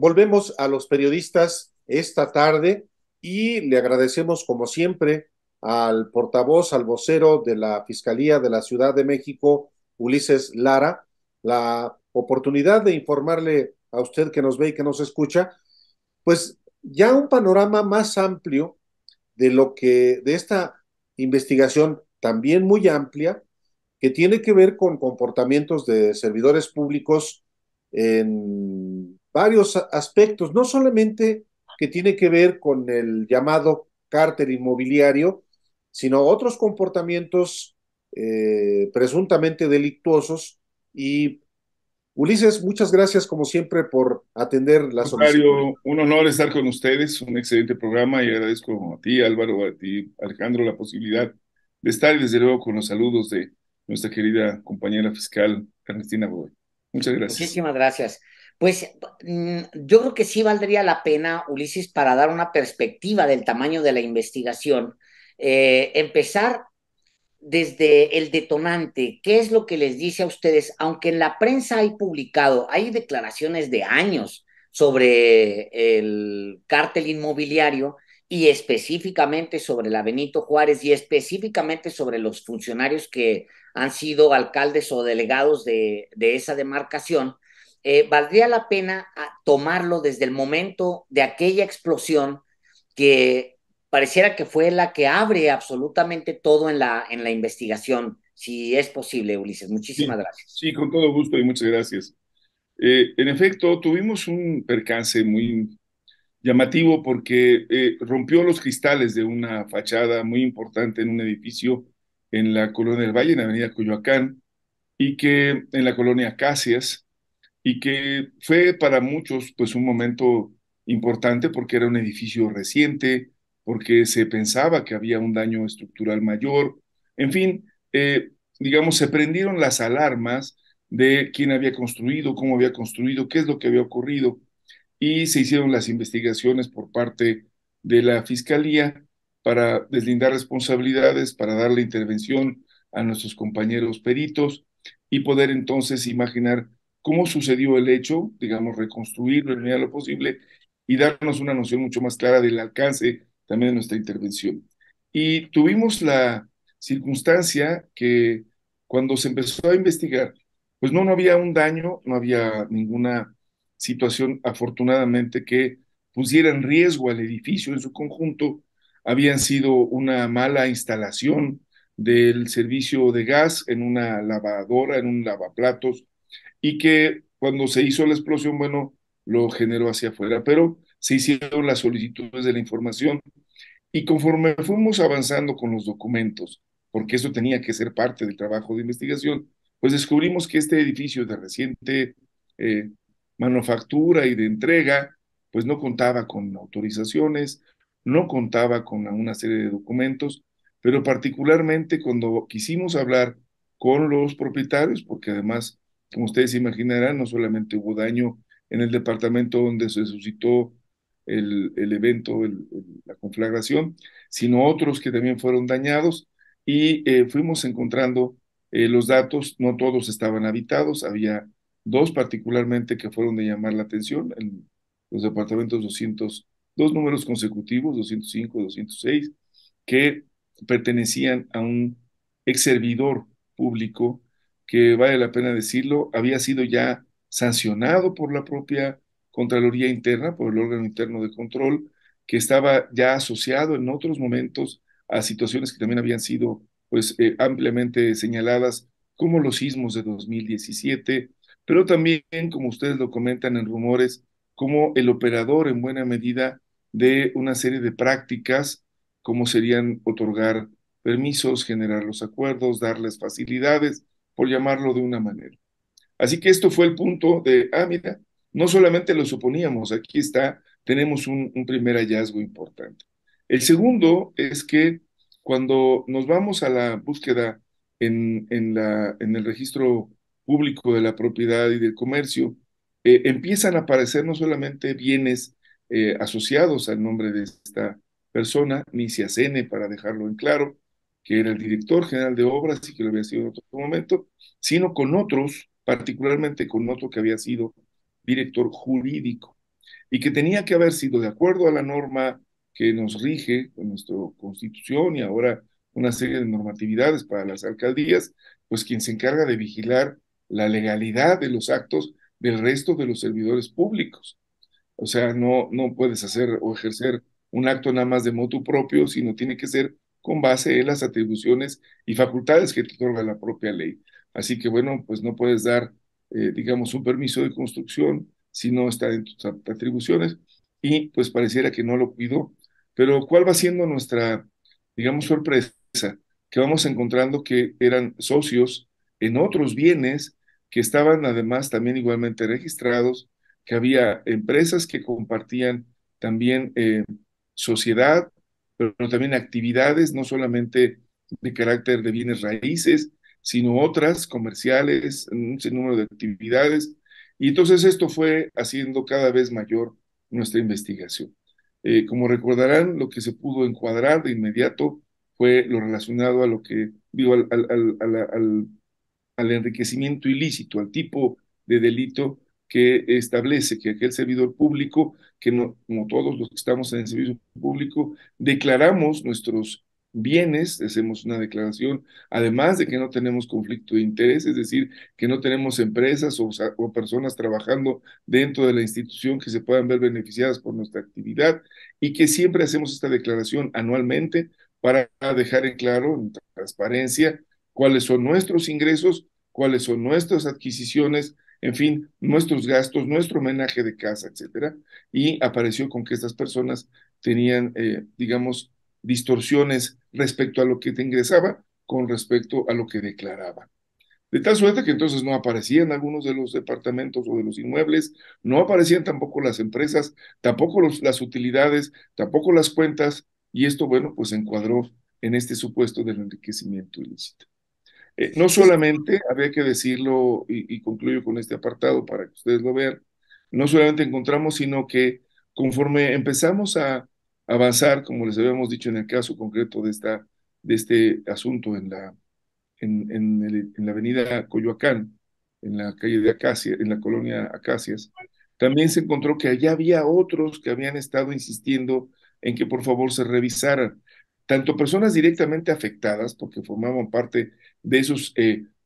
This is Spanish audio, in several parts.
volvemos a los periodistas esta tarde y le agradecemos como siempre al portavoz, al vocero de la Fiscalía de la Ciudad de México, Ulises Lara, la oportunidad de informarle a usted que nos ve y que nos escucha, pues ya un panorama más amplio de esta investigación también muy amplia que tiene que ver con comportamientos de servidores públicos en varios aspectos, no solamente que tiene que ver con el llamado cártel inmobiliario, sino otros comportamientos presuntamente delictuosos. Y Ulises, muchas gracias como siempre por atender la solicitud. Contrario, un honor estar con ustedes, un excelente programa y agradezco a ti, Álvaro, a ti, Alejandro, la posibilidad de estar y desde luego con los saludos de nuestra querida compañera fiscal Ernestina Godoy. Muchas gracias. Muchísimas gracias. Pues yo creo que sí valdría la pena, Ulises, para dar una perspectiva del tamaño de la investigación, empezar desde el detonante. ¿Qué es lo que les dice a ustedes? Aunque en la prensa hay publicado, hay declaraciones de años sobre el cártel inmobiliario y específicamente sobre la Benito Juárez y específicamente sobre los funcionarios que han sido alcaldes o delegados de esa demarcación. Valdría la pena tomarlo desde el momento de aquella explosión que pareciera que fue la que abre absolutamente todo en la investigación, si es posible, Ulises. Muchísimas Sí, gracias. sí, con todo gusto y muchas gracias. En efecto, tuvimos un percance muy llamativo porque rompió los cristales de una fachada muy importante en un edificio en la Colonia del Valle, en la Avenida Coyoacán, y que en la colonia Acacias, y que fue para muchos pues un momento importante porque era un edificio reciente, porque se pensaba que había un daño estructural mayor, en fin, digamos, se prendieron las alarmas de quién había construido, cómo había construido, qué es lo que había ocurrido, y se hicieron las investigaciones por parte de la Fiscalía para deslindar responsabilidades, para darle intervención a nuestros compañeros peritos y poder entonces imaginar cómo sucedió el hecho, digamos, reconstruirlo en la medida de lo posible y darnos una noción mucho más clara del alcance también de nuestra intervención. Y tuvimos la circunstancia que cuando se empezó a investigar, pues no había un daño, no había ninguna situación afortunadamente que pusiera en riesgo al edificio en su conjunto. Habían sido una mala instalación del servicio de gas en una lavadora, en un lavaplatos, y que cuando se hizo la explosión, bueno, lo generó hacia afuera, pero se hicieron las solicitudes de la información y conforme fuimos avanzando con los documentos, porque eso tenía que ser parte del trabajo de investigación, pues descubrimos que este edificio de reciente eh, manufactura y de entrega, pues no contaba con autorizaciones, no contaba con una serie de documentos, pero particularmente cuando quisimos hablar con los propietarios, porque además, como ustedes se imaginarán, no solamente hubo daño en el departamento donde se suscitó el evento, la conflagración, sino otros que también fueron dañados y fuimos encontrando los datos, no todos estaban habitados, había dos particularmente que fueron de llamar la atención, en los departamentos 200, dos números consecutivos, 205, 206, que pertenecían a un ex servidor público que, vale la pena decirlo, había sido ya sancionado por la propia Contraloría Interna, por el órgano interno de control, que estaba ya asociado en otros momentos a situaciones que también habían sido pues ampliamente señaladas, como los sismos de 2017, pero también, como ustedes lo comentan en rumores, como el operador en buena medida de una serie de prácticas, como serían otorgar permisos, generar los acuerdos, darles facilidades, por llamarlo de una manera. Así que esto fue el punto de, mira, no solamente lo suponíamos, aquí está, tenemos un primer hallazgo importante. El segundo es que cuando nos vamos a la búsqueda en el registro público de la propiedad y del comercio, empiezan a aparecer no solamente bienes asociados al nombre de esta persona, Niciacene, para dejarlo en claro, que era el director general de obras y que lo había sido en otro momento, sino con otros, particularmente con otro que había sido director jurídico. y que tenía que haber sido de acuerdo a la norma que nos rige con nuestra Constitución y ahora una serie de normatividades para las alcaldías, pues quien se encarga de vigilar la legalidad de los actos del resto de los servidores públicos. O sea, no puedes hacer o ejercer un acto nada más de motu propio, sino tiene que ser con base en las atribuciones y facultades que te otorga la propia ley. Así que bueno, pues no puedes dar, digamos, un permiso de construcción si no está en tus atribuciones y pues pareciera que no lo cuidó. Pero ¿cuál va siendo nuestra, digamos, sorpresa? Que vamos encontrando que eran socios en otros bienes que estaban además también igualmente registrados, que había empresas que compartían también sociedad, pero también actividades, no solamente de carácter de bienes raíces, sino otras comerciales, un sinnúmero de actividades. Y entonces esto fue haciendo cada vez mayor nuestra investigación. Como recordarán, lo que se pudo encuadrar de inmediato fue lo relacionado a lo que, digo, al enriquecimiento ilícito, al tipo de delito que establece que aquel servidor público, que no, como todos los que estamos en el servicio público, declaramos nuestros bienes, hacemos una declaración, además de que no tenemos conflicto de interés, es decir, que no tenemos empresas o personas trabajando dentro de la institución que se puedan ver beneficiadas por nuestra actividad y que siempre hacemos esta declaración anualmente para dejar en claro, en transparencia, cuáles son nuestros ingresos, cuáles son nuestras adquisiciones, en fin, nuestros gastos, nuestro homenaje de casa, etcétera. Y apareció con que estas personas tenían, digamos, distorsiones respecto a lo que te ingresaba con respecto a lo que declaraba. De tal suerte que entonces no aparecían algunos de los departamentos o de los inmuebles, no aparecían tampoco las empresas, tampoco las utilidades, tampoco las cuentas, y esto, bueno, pues se encuadró en este supuesto del enriquecimiento ilícito. No solamente, habría que decirlo y concluyo con este apartado para que ustedes lo vean, no solamente encontramos, sino que conforme empezamos a avanzar, como les habíamos dicho en el caso concreto de este asunto en la avenida Coyoacán, en la calle de Acacia, en la colonia Acacias, también se encontró que allá había otros que habían estado insistiendo en que por favor se revisaran, tanto personas directamente afectadas, porque formaban parte de esos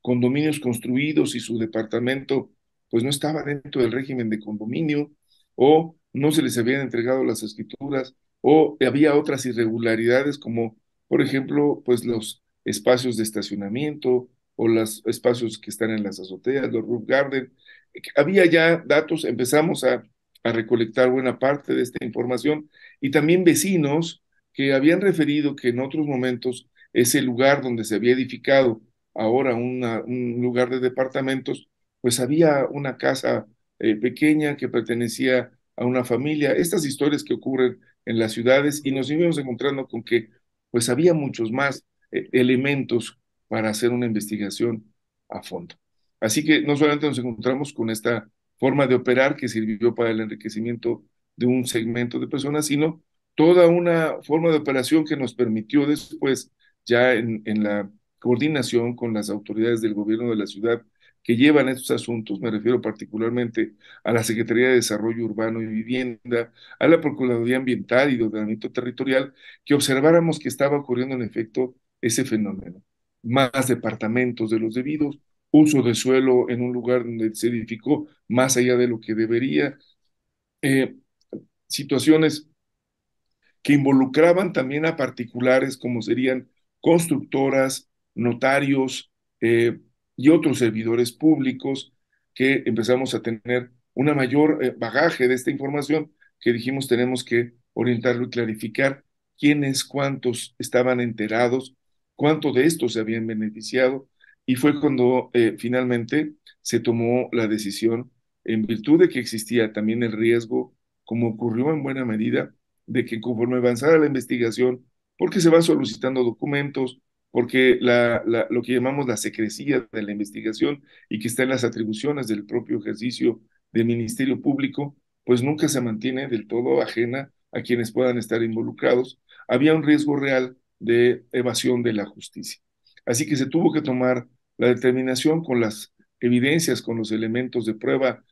condominios construidos y su departamento pues no estaba dentro del régimen de condominio, o no se les habían entregado las escrituras, o había otras irregularidades como, por ejemplo, pues los espacios de estacionamiento o los espacios que están en las azoteas, los roof garden. Había ya datos, empezamos a recolectar buena parte de esta información y también vecinos que habían referido que en otros momentos ese lugar donde se había edificado ahora un lugar de departamentos, pues había una casa pequeña que pertenecía a una familia. Estas historias que ocurren en las ciudades y nos íbamos encontrando con que pues había muchos más elementos para hacer una investigación a fondo. Así que no solamente nos encontramos con esta forma de operar que sirvió para el enriquecimiento de un segmento de personas, sino toda una forma de operación que nos permitió después, ya en la coordinación con las autoridades del gobierno de la ciudad que llevan estos asuntos, me refiero particularmente a la Secretaría de Desarrollo Urbano y Vivienda, a la Procuraduría Ambiental y de Ordenamiento Territorial, que observáramos que estaba ocurriendo en efecto ese fenómeno. Más departamentos de los debidos, uso de suelo en un lugar donde se edificó más allá de lo que debería, eh, situaciones que involucraban también a particulares como serían constructoras, notarios y otros servidores públicos, que empezamos a tener una mayor bagaje de esta información que dijimos tenemos que orientarlo y clarificar quiénes, cuántos estaban enterados, cuánto de estos se habían beneficiado, y fue cuando finalmente se tomó la decisión, en virtud de que existía también el riesgo, como ocurrió en buena medida, de que conforme avanzara la investigación, porque se van solicitando documentos, porque lo que llamamos la secrecía de la investigación y que está en las atribuciones del propio ejercicio del Ministerio Público, pues nunca se mantiene del todo ajena a quienes puedan estar involucrados. Había un riesgo real de evasión de la justicia. Así que se tuvo que tomar la determinación con las evidencias, con los elementos de prueba.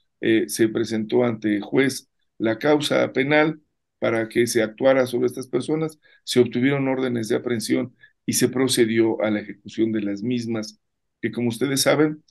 Se presentó ante juez la causa penal para que se actuara sobre estas personas, se obtuvieron órdenes de aprehensión y se procedió a la ejecución de las mismas, que como ustedes saben,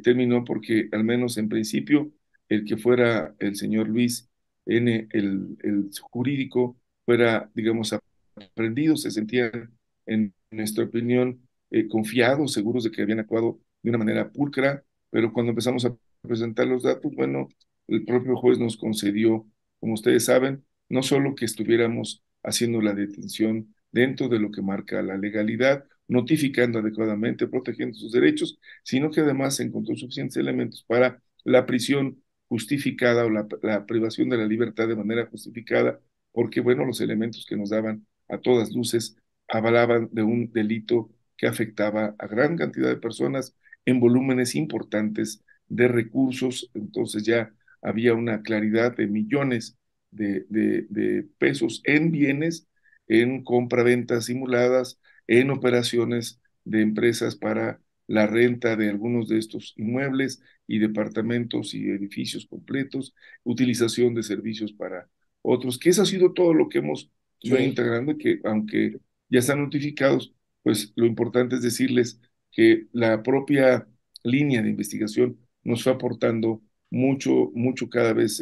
terminó porque al menos en principio el que fuera el señor Luis N., el jurídico, fuera, digamos, aprendidos, se sentían, en nuestra opinión, confiados, seguros de que habían actuado de una manera pulcra, pero cuando empezamos a presentar los datos, bueno, el propio juez nos concedió, como ustedes saben, no solo que estuviéramos haciendo la detención dentro de lo que marca la legalidad, notificando adecuadamente, protegiendo sus derechos, sino que además se encontró suficientes elementos para la prisión justificada o la privación de la libertad de manera justificada, porque, bueno, los elementos que nos daban a todas luces avalaban de un delito que afectaba a gran cantidad de personas en volúmenes importantes de recursos. Entonces ya había una claridad de millones de pesos en bienes, en compraventas simuladas, en operaciones de empresas para la renta de algunos de estos inmuebles y departamentos y edificios completos, utilización de servicios para otros, que eso ha sido todo lo que hemos ido Sí, integrando y que aunque ya están notificados, pues lo importante es decirles que la propia línea de investigación nos fue aportando mucho, mucho cada vez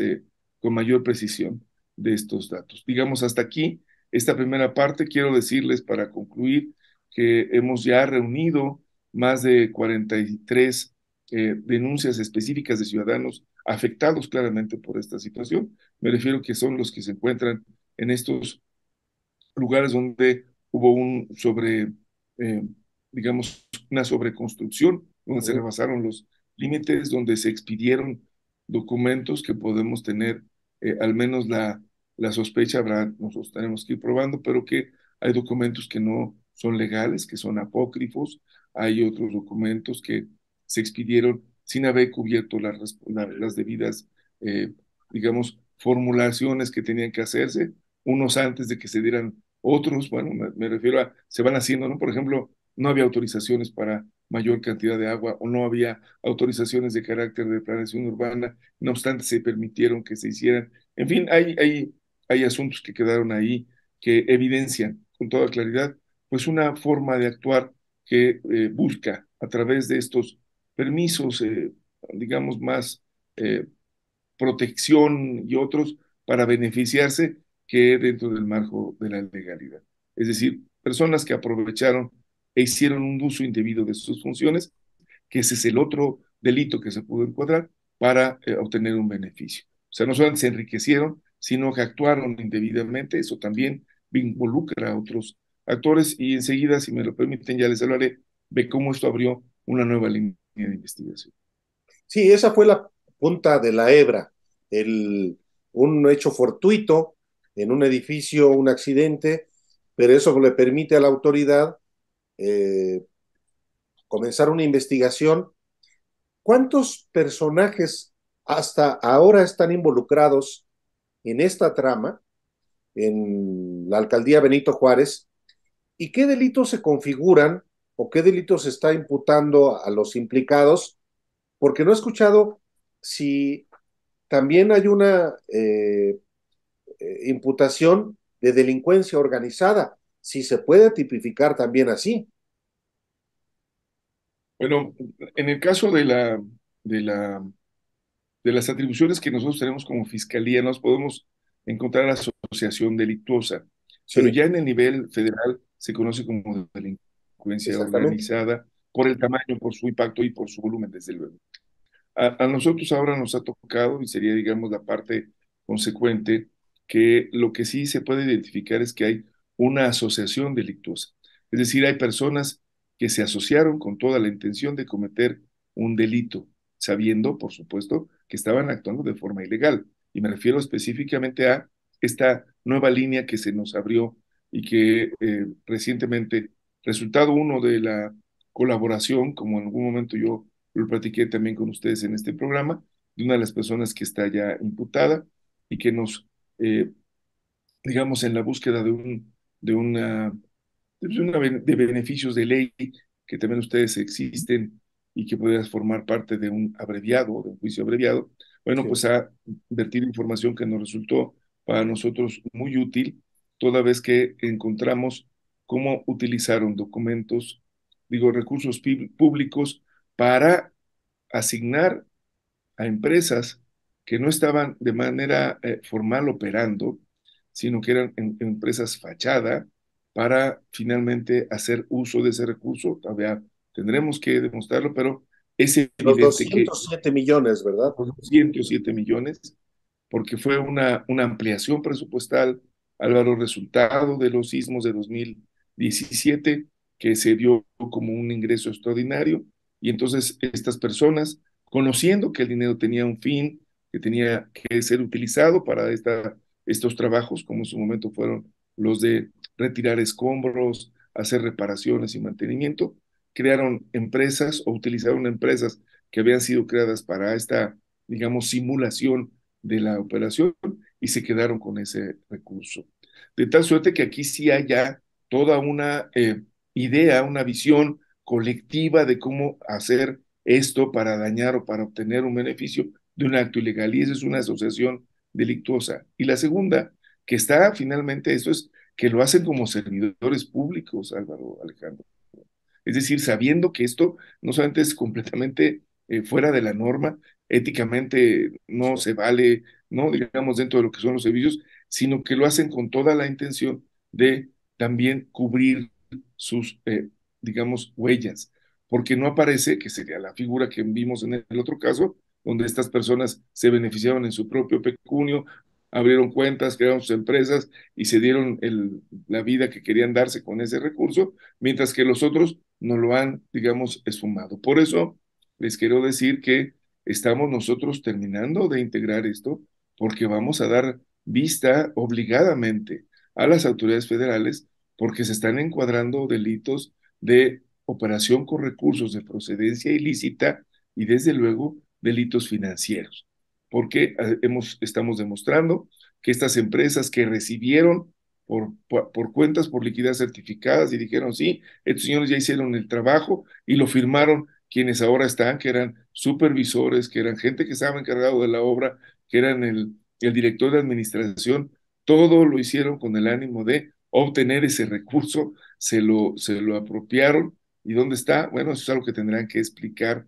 con mayor precisión de estos datos. Digamos, hasta aquí esta primera parte. Quiero decirles para concluir que hemos ya reunido más de 43 denuncias específicas de ciudadanos afectados claramente por esta situación. Me refiero que son los que se encuentran en estos lugares donde hubo eh, digamos, una sobreconstrucción, donde se ujú. rebasaron los límites, donde se expidieron documentos que podemos tener, al menos la sospecha, habrá, nosotros tenemos que ir probando, pero que hay documentos que no son legales, que son apócrifos, hay otros documentos que se expidieron sin haber cubierto las debidas, eh, digamos, formulaciones que tenían que hacerse, unos antes de que se dieran otros, bueno, me refiero a, se van haciendo, ¿no? Por ejemplo, no había autorizaciones para mayor cantidad de agua o no había autorizaciones de carácter de planeación urbana, no obstante se permitieron que se hicieran. En fin, hay asuntos que quedaron ahí que evidencian con toda claridad, pues una forma de actuar que busca a través de estos permisos, digamos, más eh, protección y otros para beneficiarse que dentro del marco de la legalidad. Es decir, personas que aprovecharon e hicieron un uso indebido de sus funciones, que ese es el otro delito que se pudo encuadrar para obtener un beneficio. O sea, no solamente se enriquecieron, sino que actuaron indebidamente. Eso también involucra a otros actores y enseguida, si me lo permiten, ya les hablaré de cómo esto abrió una nueva línea de investigación. Sí, esa fue la punta de la hebra, un hecho fortuito en un edificio, un accidente, pero eso le permite a la autoridad eh, comenzar una investigación. ¿Cuántos personajes hasta ahora están involucrados en esta trama en la alcaldía Benito Juárez? ¿Y qué delitos se configuran o qué delitos se está imputando a los implicados? Porque no he escuchado si también hay una imputación de delincuencia organizada, si se puede tipificar también así. Bueno, en el caso de la, de las atribuciones que nosotros tenemos como fiscalía, nos podemos encontrar asociación delictuosa, pero Sí, ya en el nivel federal se conoce como delincuencia exactamente. organizada por el tamaño, por su impacto y por su volumen, desde luego. A nosotros ahora nos ha tocado, y sería, digamos, la parte consecuente, que lo que sí se puede identificar es que hay una asociación delictuosa. Es decir, hay personas que se asociaron con toda la intención de cometer un delito, sabiendo, por supuesto, que estaban actuando de forma ilegal. Y me refiero específicamente a esta nueva línea que se nos abrió y que recientemente, resultado uno de la colaboración, como en algún momento yo lo platiqué también con ustedes en este programa, de una de las personas que está ya imputada y que nos, eh, digamos, en la búsqueda de beneficios de ley que también ustedes existen y que pudieras formar parte de un abreviado, de un juicio abreviado, Bueno, sí. pues ha vertido información que nos resultó para nosotros muy útil, toda vez que encontramos cómo utilizaron documentos, digo, recursos públicos para asignar a empresas que no estaban de manera formal operando, sino que eran empresas fachada para finalmente hacer uso de ese recurso. Todavía tendremos que demostrarlo, pero es Los evidente que 207 millones, ¿verdad? los 107 millones, porque fue una ampliación presupuestal, Álvaro, resultado de los sismos de 2017, que se dio como un ingreso extraordinario, y entonces estas personas, conociendo que el dinero tenía un fin, que tenía que ser utilizado para estos trabajos, como en su momento fueron los de retirar escombros, hacer reparaciones y mantenimiento, crearon empresas o utilizaron empresas que habían sido creadas para esta, digamos, simulación de la operación y se quedaron con ese recurso. De tal suerte que aquí sí hay ya toda una idea, una visión colectiva de cómo hacer esto para dañar o para obtener un beneficio de un acto ilegal. Y esa es una asociación delictuosa. Y la segunda, que está finalmente, esto es que lo hacen como servidores públicos, Álvaro, Alejandro. Es decir, sabiendo que esto no solamente es completamente fuera de la norma, éticamente no se vale, no digamos dentro de lo que son los servicios, sino que lo hacen con toda la intención de también cubrir sus, digamos, huellas, porque no aparece, que sería la figura que vimos en el otro caso, donde estas personas se beneficiaron en su propio pecunio, abrieron cuentas, crearon sus empresas y se dieron la vida que querían darse con ese recurso, mientras que los otros no lo han, digamos, esfumado. Por eso les quiero decir que estamos nosotros terminando de integrar esto, porque vamos a dar vista obligadamente a las autoridades federales, porque se están encuadrando delitos de operación con recursos de procedencia ilícita y desde luego delitos financieros, porque estamos demostrando que estas empresas que recibieron por cuentas por liquidez certificadas y dijeron, sí, estos señores ya hicieron el trabajo y lo firmaron quienes ahora están, que eran supervisores, que eran gente que estaba encargado de la obra, que eran el director de administración, todo lo hicieron con el ánimo de obtener ese recurso, se lo apropiaron. ¿Y dónde está? Bueno, eso es algo que tendrán que explicar.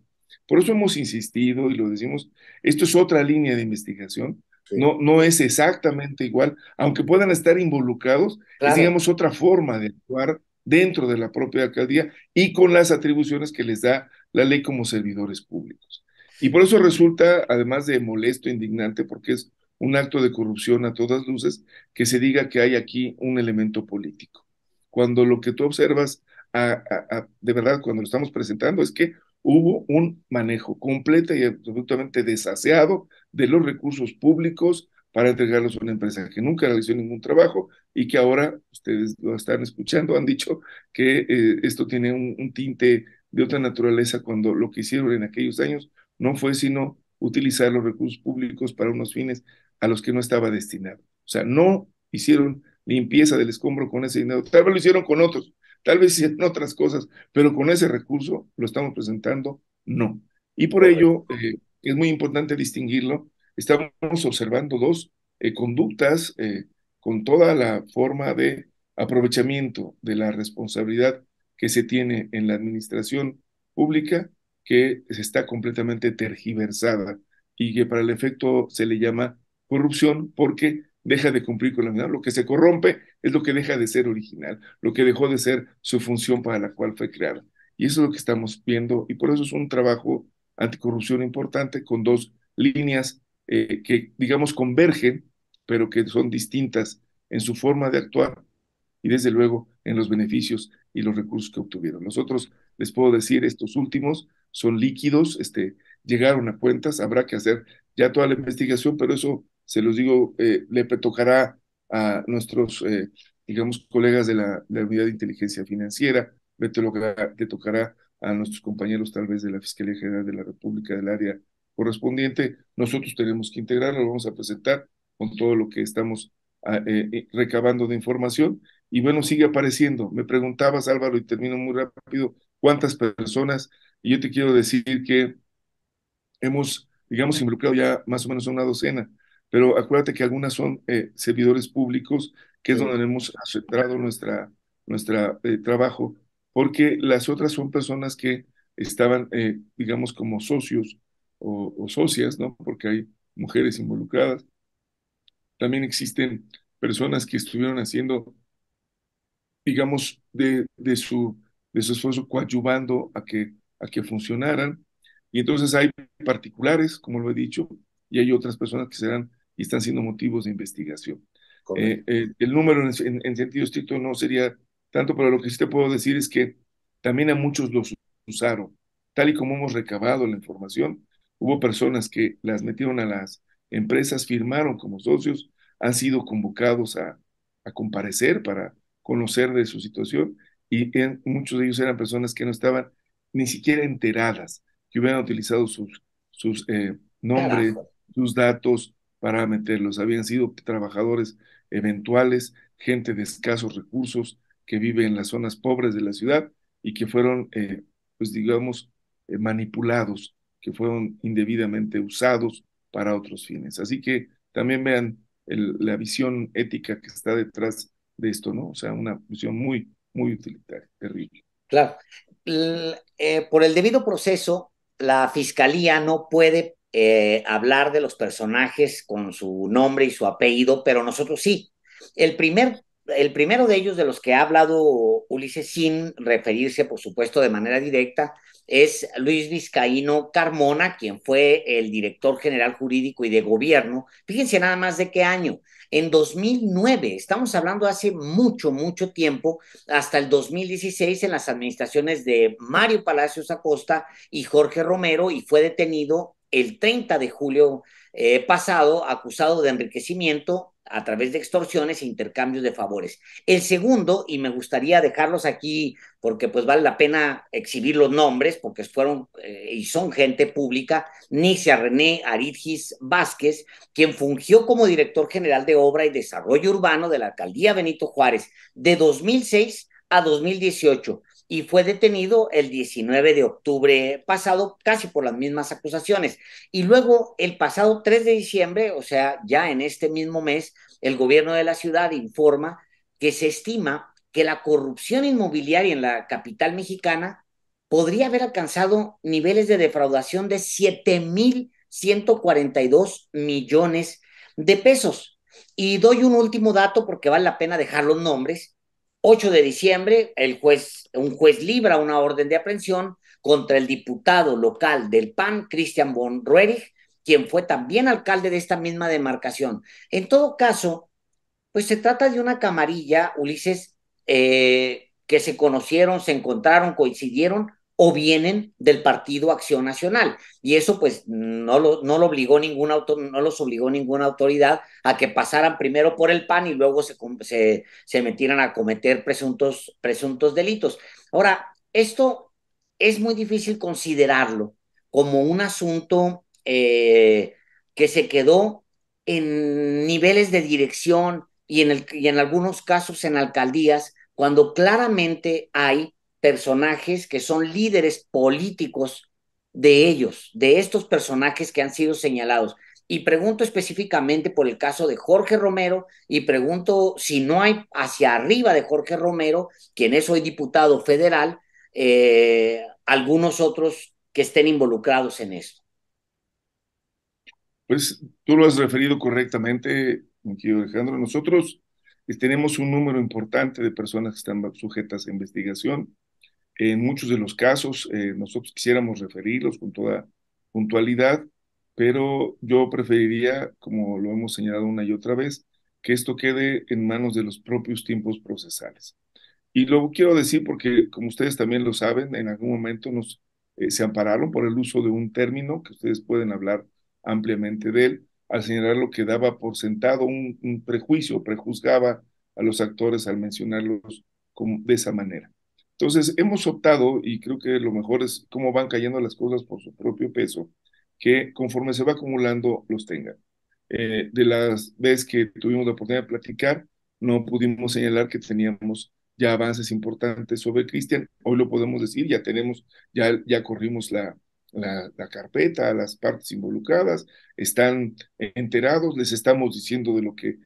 Por eso hemos insistido y lo decimos, esto es otra línea de investigación, Sí, no es exactamente igual, aunque puedan estar involucrados, es, Claro, digamos, otra forma de actuar dentro de la propia alcaldía y con las atribuciones que les da la ley como servidores públicos. Y por eso resulta, además de molesto, indignante, porque es un acto de corrupción a todas luces, que se diga que hay aquí un elemento político. Cuando lo que tú observas, de verdad, cuando lo estamos presentando, es que hubo un manejo completo y absolutamente desaseado de los recursos públicos para entregarlos a una empresa que nunca realizó ningún trabajo y que ahora ustedes lo están escuchando, han dicho que esto tiene un tinte de otra naturaleza cuando lo que hicieron en aquellos años no fue sino utilizar los recursos públicos para unos fines a los que no estaba destinado. O sea, no hicieron limpieza del escombro con ese dinero, tal vez lo hicieron con otros, tal vez hicieron otras cosas, pero con ese recurso lo estamos presentando, no. Y por correcto. ello es muy importante distinguirlo. Estamos observando dos conductas con toda la forma de aprovechamiento de la responsabilidad que se tiene en la administración pública, que está completamente tergiversada y que para el efecto se le llama corrupción porque deja de cumplir con la misma. Lo que se corrompe es lo que deja de ser original, lo que dejó de ser su función para la cual fue creada. Y eso es lo que estamos viendo y por eso es un trabajo anticorrupción importante con dos líneas que, digamos, convergen, pero que son distintas en su forma de actuar y desde luego en los beneficios y los recursos que obtuvieron. Nosotros, les puedo decir, estos últimos son líquidos, llegaron a cuentas, habrá que hacer ya toda la investigación, pero eso, se los digo, le tocará a nuestros, digamos, colegas de la Unidad de Inteligencia Financiera, le tocará a nuestros compañeros tal vez de la Fiscalía General de la República del área correspondiente. Nosotros tenemos que integrarlo, lo vamos a presentar con todo lo que estamos recabando de información y bueno, sigue apareciendo. Me preguntabas, Álvaro, y termino muy rápido, ¿cuántas personas? Y yo te quiero decir que hemos digamos, involucrado ya más o menos una docena, pero acuérdate que algunas son servidores públicos, que es Sí, donde hemos centrado nuestra trabajo, porque las otras son personas que estaban, digamos, como socios o socias, ¿no? Porque hay mujeres involucradas. También existen personas que estuvieron haciendo, digamos, de su esfuerzo coadyuvando a que funcionaran. Y entonces hay particulares, como lo he dicho, y hay otras personas que serán y están siendo motivos de investigación. correcto. El número en sentido estricto no sería tanto, pero lo que sí te puedo decir es que también a muchos los usaron. Tal y como hemos recabado la información, hubo personas que las metieron a las empresas, firmaron como socios, han sido convocados a comparecer para conocer de su situación y muchos de ellos eran personas que no estaban ni siquiera enteradas, que hubieran utilizado sus nombres, Carajo. sus datos para meterlos. Habían sido trabajadores eventuales, gente de escasos recursos que vive en las zonas pobres de la ciudad y que fueron, pues digamos, manipulados, que fueron indebidamente usados para otros fines. Así que también vean la visión ética que está detrás de esto, ¿no? O sea, una visión muy, muy utilitaria, terrible. Claro. Por el debido proceso, la fiscalía no puede hablar de los personajes con su nombre y su apellido, pero nosotros sí. El primero de ellos, de los que ha hablado Ulises sin referirse, por supuesto, de manera directa, es Luis Vizcaíno Carmona, quien fue el director general jurídico y de gobierno. Fíjense nada más de qué año. En 2009, estamos hablando hace mucho, mucho tiempo, hasta el 2016 en las administraciones de Mario Palacios Acosta y Jorge Romero, y fue detenido el 30 de julio pasado, acusado de enriquecimiento a través de extorsiones e intercambios de favores. El segundo, y me gustaría dejarlos aquí porque pues vale la pena exhibir los nombres, porque fueron y son gente pública, Nicia René Aridgis Vázquez, quien fungió como director general de Obra y Desarrollo Urbano de la Alcaldía Benito Juárez de 2006 a 2018 y fue detenido el 19 de octubre pasado, casi por las mismas acusaciones. Y luego, el pasado 3 de diciembre, o sea, ya en este mismo mes, el gobierno de la ciudad informa que se estima que la corrupción inmobiliaria en la capital mexicana podría haber alcanzado niveles de defraudación de 7,142 millones de pesos. Y doy un último dato porque vale la pena dejar los nombres. 8 de diciembre, un juez libra una orden de aprehensión contra el diputado local del PAN, Christian von Roerich, quien fue también alcalde de esta misma demarcación. En todo caso, pues se trata de una camarilla, Ulises, que se conocieron, se encontraron, coincidieron o vienen del Partido Acción Nacional. Y eso pues no lo obligó no los obligó ninguna autoridad a que pasaran primero por el PAN y luego se metieran a cometer presuntos delitos. Ahora, esto es muy difícil considerarlo como un asunto que se quedó en niveles de dirección y en algunos casos en alcaldías, cuando claramente hay personajes que son líderes políticos de ellos, de estos personajes que han sido señalados. Y pregunto específicamente por el caso de Jorge Romero y pregunto si no hay hacia arriba de Jorge Romero, quien es hoy diputado federal, algunos otros que estén involucrados en esto. Pues tú lo has referido correctamente, mi querido Alejandro. Nosotros tenemos un número importante de personas que están sujetas a investigación. En muchos de los casos, nosotros quisiéramos referirlos con toda puntualidad, pero yo preferiría, como lo hemos señalado una y otra vez, que esto quede en manos de los propios tiempos procesales. Y lo quiero decir porque, como ustedes también lo saben, en algún momento se ampararon por el uso de un término que ustedes pueden hablar ampliamente de él, al señalar lo que daba por sentado un prejuicio, prejuzgaba a los actores al mencionarlos de esa manera. Entonces, hemos optado, y creo que lo mejor es cómo van cayendo las cosas por su propio peso, que conforme se va acumulando, los tengan. De las veces que tuvimos la oportunidad de platicar, no pudimos señalar que teníamos ya avances importantes sobre Cristian. Hoy lo podemos decir, ya corrimos la carpeta a las partes involucradas, están enterados, les estamos diciendo de lo que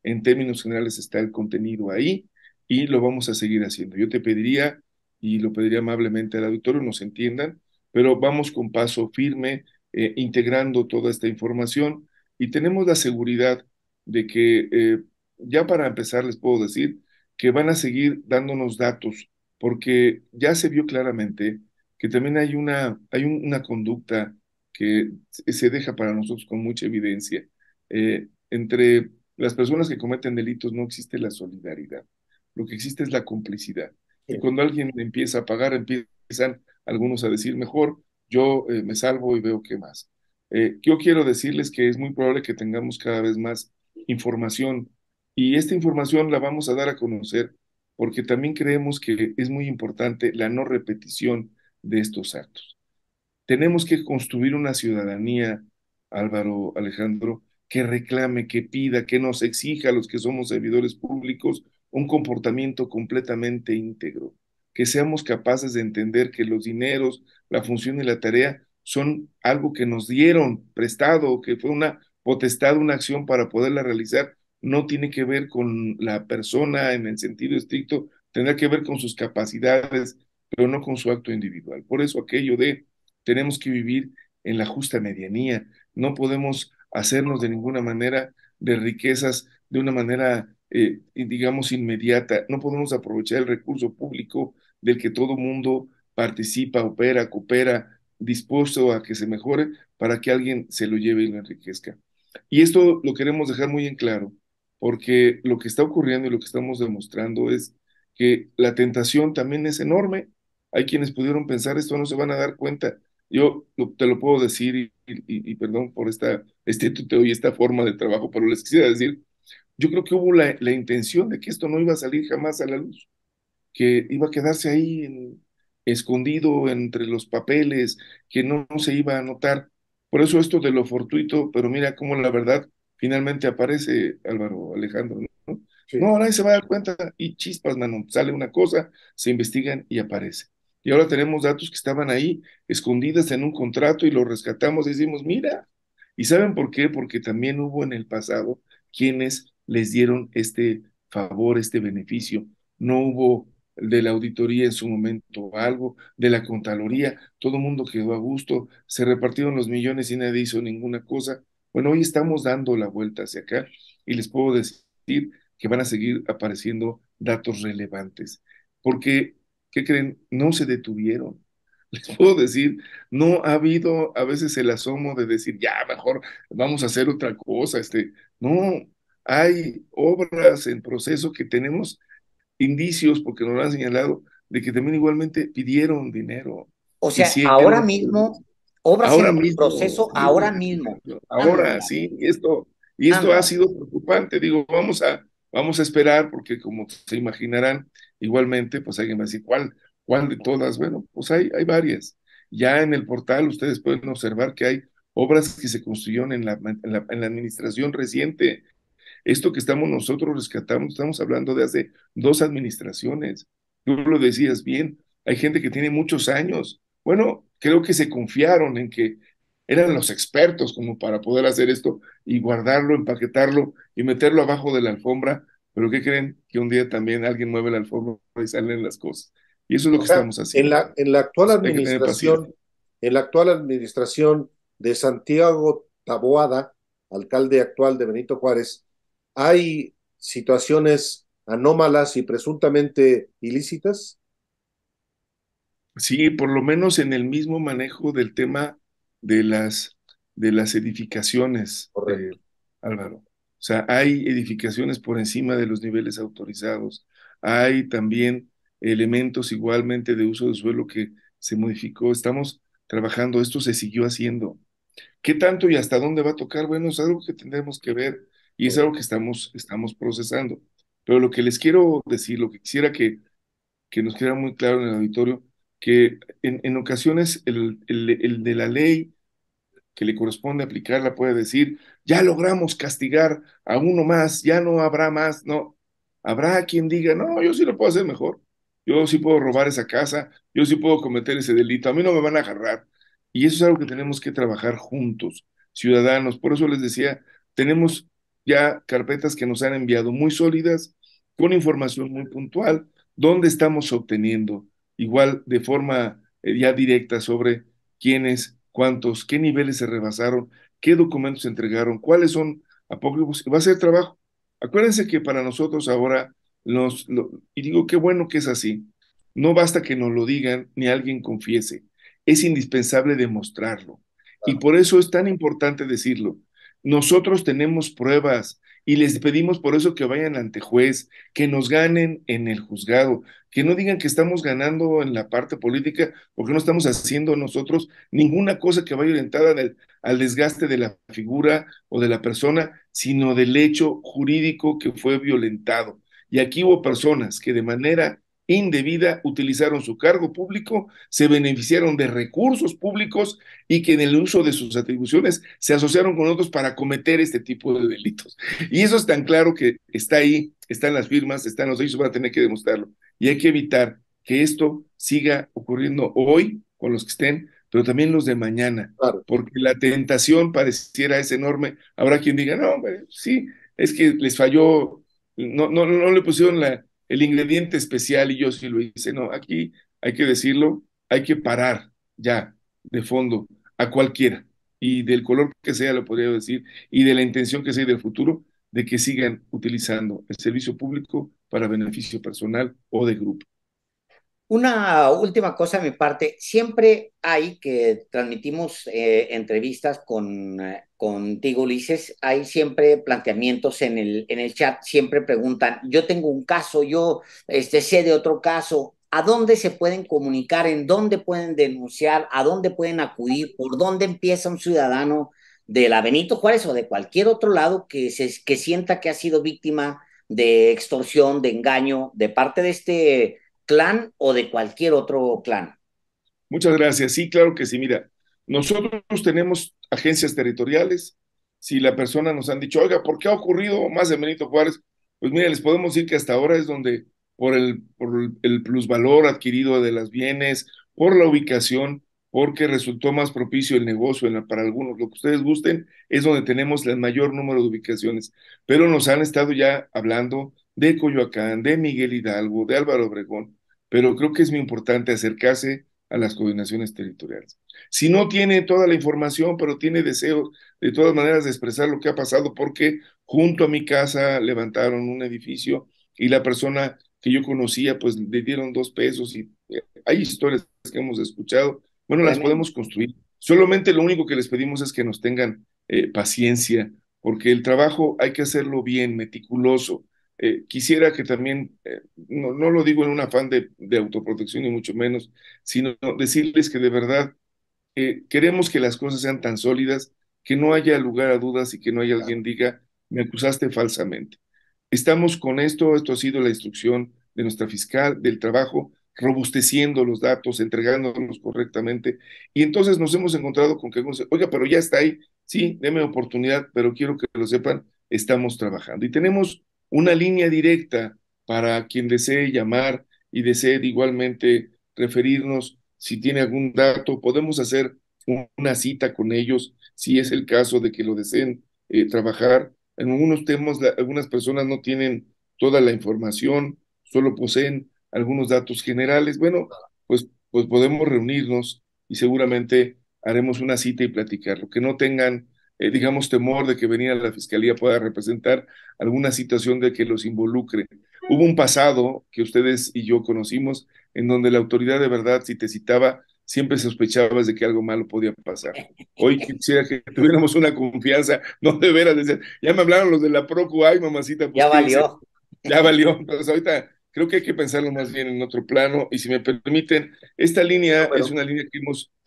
en términos generales está el contenido ahí y lo vamos a seguir haciendo. Yo te pediría, y lo pediría amablemente al auditorio, nos entiendan, pero vamos con paso firme, integrando toda esta información y tenemos la seguridad de que, ya para empezar, les puedo decir que van a seguir dándonos datos, porque ya se vio claramente que también hay una conducta que se deja para nosotros con mucha evidencia. Entre las personas que cometen delitos no existe la solidaridad, lo que existe es la complicidad. Y Sí. cuando alguien empieza a pagar, empiezan algunos a decir, mejor yo me salvo y veo qué más. Yo quiero decirles que es muy probable que tengamos cada vez más información y esta información la vamos a dar a conocer porque también creemos que es muy importante la no repetición de estos actos. Tenemos que construir una ciudadanía, Álvaro Alejandro, que reclame, que pida, que nos exija a los que somos servidores públicos un comportamiento completamente íntegro, que seamos capaces de entender que los dineros, la función y la tarea son algo que nos dieron prestado, que fue una potestad, una acción para poderla realizar, no tiene que ver con la persona en el sentido estricto, tendrá que ver con sus capacidades, pero no con su acto individual. Por eso aquello de tenemos que vivir en la justa medianía. No podemos hacernos de ninguna manera de riquezas de una manera, digamos, inmediata. No podemos aprovechar el recurso público del que todo mundo participa, opera, coopera, dispuesto a que se mejore para que alguien se lo lleve y lo enriquezca. Y esto lo queremos dejar muy en claro, porque lo que está ocurriendo y lo que estamos demostrando es que la tentación también es enorme. Hay quienes pudieron pensar esto, no se van a dar cuenta. Yo te lo puedo decir y perdón por este tuteo y esta forma de trabajo, pero les quisiera decir, yo creo que hubo la intención de que esto no iba a salir jamás a la luz, que iba a quedarse ahí escondido entre los papeles, que no se iba a notar. Por eso esto de lo fortuito, pero mira cómo la verdad finalmente aparece, Álvaro Alejandro, ¿no? Sí. No, nadie se va a dar cuenta y chispas, mano, sale una cosa, se investigan y aparece. Y ahora tenemos datos que estaban ahí escondidas en un contrato y los rescatamos y decimos, mira, ¿y saben por qué? Porque también hubo en el pasado quienes les dieron este favor, este beneficio. No hubo de la auditoría en su momento algo, de la Contraloría, todo el mundo quedó a gusto, se repartieron los millones y nadie hizo ninguna cosa. Bueno, hoy estamos dando la vuelta hacia acá y les puedo decir que van a seguir apareciendo datos relevantes, porque, ¿qué creen? No se detuvieron. Les puedo decir, no ha habido a veces el asomo de decir, ya, mejor vamos a hacer otra cosa, no, hay obras en proceso que tenemos indicios, porque nos lo han señalado, de que también igualmente pidieron dinero, O sea, ahora hicieron, mismo, obras ahora en mismo, proceso, ahora sí, mismo. ahora Anda, sí, y esto ha anda. sido preocupante, digo, vamos a esperar, porque como se imaginarán, igualmente, pues alguien va a decir, ¿cuál de todas? Bueno, pues hay varias. Ya en el portal ustedes pueden observar que hay obras que se construyeron en la administración reciente. Esto que estamos nosotros rescatando, estamos hablando de hace 2 administraciones. Tú lo decías bien, hay gente que tiene muchos años. Bueno, creo que se confiaron en que eran los expertos como para poder hacer esto y guardarlo, empaquetarlo y meterlo abajo de la alfombra. Pero ¿qué creen? Que un día también alguien mueve la alfombra y salen las cosas. Y eso es lo O que sea, estamos en haciendo. la actual Pues hay que tener paciencia. en la actual administración de Santiago Taboada, alcalde actual de Benito Juárez, ¿hay situaciones anómalas y presuntamente ilícitas? Sí, por lo menos en el mismo manejo del tema de las edificaciones, Correcto. Álvaro. O sea, hay edificaciones por encima de los niveles autorizados. Hay también elementos igualmente de uso de suelo que se modificó. Estamos trabajando, esto se siguió haciendo. ¿Qué tanto y hasta dónde va a tocar? Bueno, es algo que tendremos que ver y es algo que estamos procesando. Pero lo que les quiero decir, lo que quisiera que nos queda muy claro en el auditorio, que en ocasiones el de la ley que le corresponde aplicarla puede decir, ya logramos castigar a uno más, ya no habrá más, no. Habrá quien diga, no, yo sí lo puedo hacer mejor, yo sí puedo robar esa casa, yo sí puedo cometer ese delito, a mí no me van a agarrar. Y eso es algo que tenemos que trabajar juntos, ciudadanos. Por eso les decía, tenemos ya carpetas que nos han enviado muy sólidas, con información muy puntual, dónde estamos obteniendo, igual de forma ya directa sobre quiénes, cuántos, qué niveles se rebasaron, qué documentos se entregaron, cuáles son apócrifos. Va a ser trabajo. Acuérdense que para nosotros ahora, y digo qué bueno que es así, no basta que nos lo digan ni alguien confiese, es indispensable demostrarlo. Y por eso es tan importante decirlo. Nosotros tenemos pruebas y les pedimos por eso que vayan ante juez, que nos ganen en el juzgado, que no digan que estamos ganando en la parte política, porque no estamos haciendo nosotros ninguna cosa que vaya orientada al desgaste de la figura o de la persona, sino del hecho jurídico que fue violentado. Y aquí hubo personas que de manera indebida utilizaron su cargo público, se beneficiaron de recursos públicos y que en el uso de sus atribuciones se asociaron con otros para cometer este tipo de delitos. Y eso es tan claro que está ahí, están las firmas, están los hechos, van a tener que demostrarlo. Y hay que evitar que esto siga ocurriendo hoy con los que estén, pero también los de mañana, Claro, porque la tentación pareciera es enorme. Habrá quien diga, no, hombre, sí, es que les falló, no le pusieron el ingrediente especial y yo sí lo hice. No, aquí hay que decirlo, hay que parar ya de fondo a cualquiera y del color que sea, lo podría decir, y de la intención que sea y del futuro, de que sigan utilizando el servicio público para beneficio personal o de grupo. Una última cosa de mi parte, siempre hay que transmitimos entrevistas contigo, Ulises, hay siempre planteamientos en el chat, siempre preguntan, yo tengo un caso, yo sé de otro caso, ¿a dónde se pueden comunicar? ¿En dónde pueden denunciar? ¿A dónde pueden acudir? ¿Por dónde empieza un ciudadano de la Benito Juárez o de cualquier otro lado que sienta que ha sido víctima de extorsión, de engaño, de parte de este clan o de cualquier otro clan? Muchas gracias. Sí, claro que sí. Mira, nosotros tenemos agencias territoriales. Si la persona nos han dicho, oiga, ¿por qué ha ocurrido más en Benito Juárez? Pues mira, les podemos decir que hasta ahora es donde, por el plusvalor adquirido de los bienes, por la ubicación, porque resultó más propicio el negocio para algunos, lo que ustedes gusten, es donde tenemos el mayor número de ubicaciones. Pero nos han estado ya hablando de Coyoacán, de Miguel Hidalgo, de Álvaro Obregón, pero creo que es muy importante acercarse a las coordinaciones territoriales. Si no tiene toda la información, pero tiene deseo de todas maneras de expresar lo que ha pasado, porque junto a mi casa levantaron un edificio y la persona que yo conocía, pues le dieron 2 pesos y hay historias que hemos escuchado, bueno, las Tremendo. podemos construir. Solamente lo único que les pedimos es que nos tengan paciencia, porque el trabajo hay que hacerlo bien, meticuloso. Quisiera que también, no lo digo en un afán de autoprotección ni mucho menos, sino decirles que de verdad queremos que las cosas sean tan sólidas que no haya lugar a dudas y que no haya alguien diga, me acusaste falsamente. Estamos con esto ha sido la instrucción de nuestra fiscal del trabajo, robusteciendo los datos, entregándolos correctamente, y entonces nos hemos encontrado con que, oiga, pero ya está ahí, sí, deme oportunidad, pero quiero que lo sepan, estamos trabajando. Y tenemos una línea directa para quien desee llamar y desee igualmente referirnos si tiene algún dato, podemos hacer una cita con ellos si es el caso de que lo deseen trabajar. En algunos temas, algunas personas no tienen toda la información, solo poseen algunos datos generales. Bueno, pues podemos reunirnos y seguramente haremos una cita y platicarlo. Que no tengan, digamos, temor de que venir a la fiscalía pueda representar alguna situación de que los involucre. Hubo un pasado que ustedes y yo conocimos en donde la autoridad de verdad, si te citaba, siempre sospechabas de que algo malo podía pasar. Hoy quisiera que tuviéramos una confianza, no de veras, decir, ya me hablaron los de la Procu, ay mamacita, pues Ya qué hice, valió. ya valió. Entonces ahorita creo que hay que pensarlo más bien en otro plano y si me permiten, esta línea es bueno, una línea que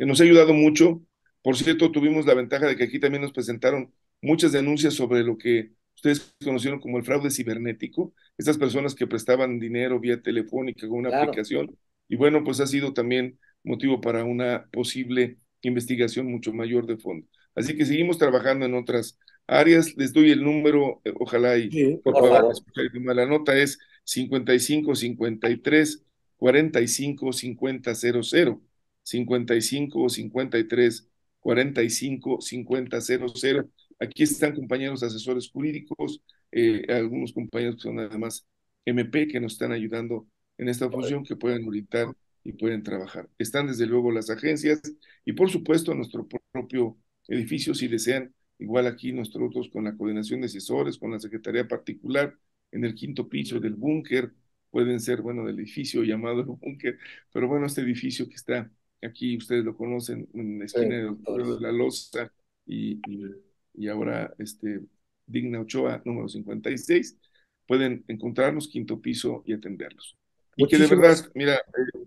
nos ha ayudado mucho. Por cierto, tuvimos la ventaja de que aquí también nos presentaron muchas denuncias sobre lo que ustedes conocieron como el fraude cibernético, estas personas que prestaban dinero vía telefónica con una Claro. aplicación. Y bueno, pues ha sido también motivo para una posible investigación mucho mayor de fondo. Así que seguimos trabajando en otras áreas. Les doy el número, ojalá y sí, por Por puedan favor. favor. escuchar. La nota es 55 53 45 50 00. 55 o 53 45 50 00. Aquí están compañeros asesores jurídicos, algunos compañeros que son además MP que nos están ayudando en esta función, que pueden orientar y pueden trabajar. Están desde luego las agencias y por supuesto nuestro propio edificio, si desean, igual aquí nosotros con la coordinación de asesores, con la Secretaría Particular, en el quinto piso del búnker, pueden ser, bueno, del edificio llamado el búnker, pero bueno, este edificio que está aquí, ustedes lo conocen, en la Sí, esquina del Pueblo de la Loza y ahora Digna Ochoa, número 56, pueden encontrarnos quinto piso y atenderlos. Y que de muchísimas, verdad, mira,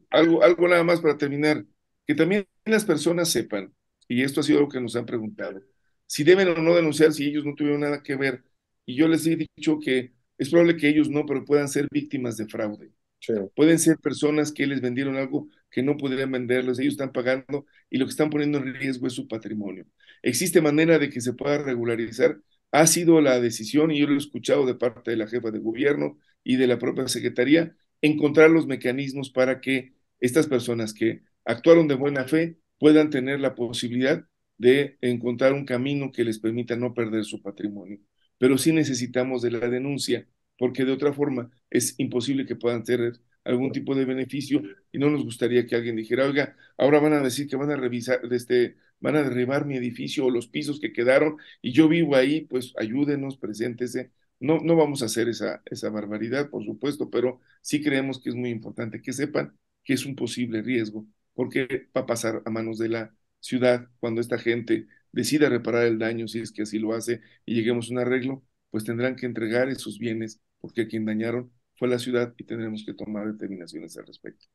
algo nada más para terminar, que también las personas sepan, y esto ha sido algo que nos han preguntado, si deben o no denunciar si ellos no tuvieron nada que ver. Y yo les he dicho que es probable que ellos no, pero puedan ser víctimas de fraude. sí, Pueden ser personas que les vendieron algo que no podrían venderles, ellos están pagando y lo que están poniendo en riesgo es su patrimonio. ¿Existe manera de que se pueda regularizar? Ha sido la decisión, y yo lo he escuchado de parte de la jefa de gobierno y de la propia secretaría, encontrar los mecanismos para que estas personas que actuaron de buena fe puedan tener la posibilidad de encontrar un camino que les permita no perder su patrimonio. Pero sí necesitamos de la denuncia, porque de otra forma es imposible que puedan tener algún tipo de beneficio y no nos gustaría que alguien dijera, oiga, ahora van a decir que van a revisar, van a derribar mi edificio o los pisos que quedaron y yo vivo ahí, pues ayúdenos, preséntese. No, no vamos a hacer esa barbaridad, por supuesto, pero sí creemos que es muy importante que sepan que es un posible riesgo, porque va a pasar a manos de la ciudad cuando esta gente decida reparar el daño, si es que así lo hace, y lleguemos a un arreglo, pues tendrán que entregar esos bienes, porque a quien dañaron fue la ciudad y tendremos que tomar determinaciones al respecto.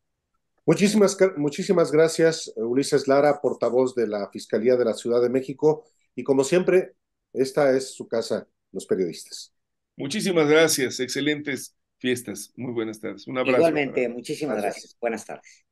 muchísimas gracias, Ulises Lara, portavoz de la Fiscalía de la Ciudad de México. Y como siempre, esta es su casa, los periodistas. Muchísimas gracias, excelentes fiestas, muy buenas tardes. Un abrazo para Igualmente, muchísimas Gracias. gracias. Buenas tardes.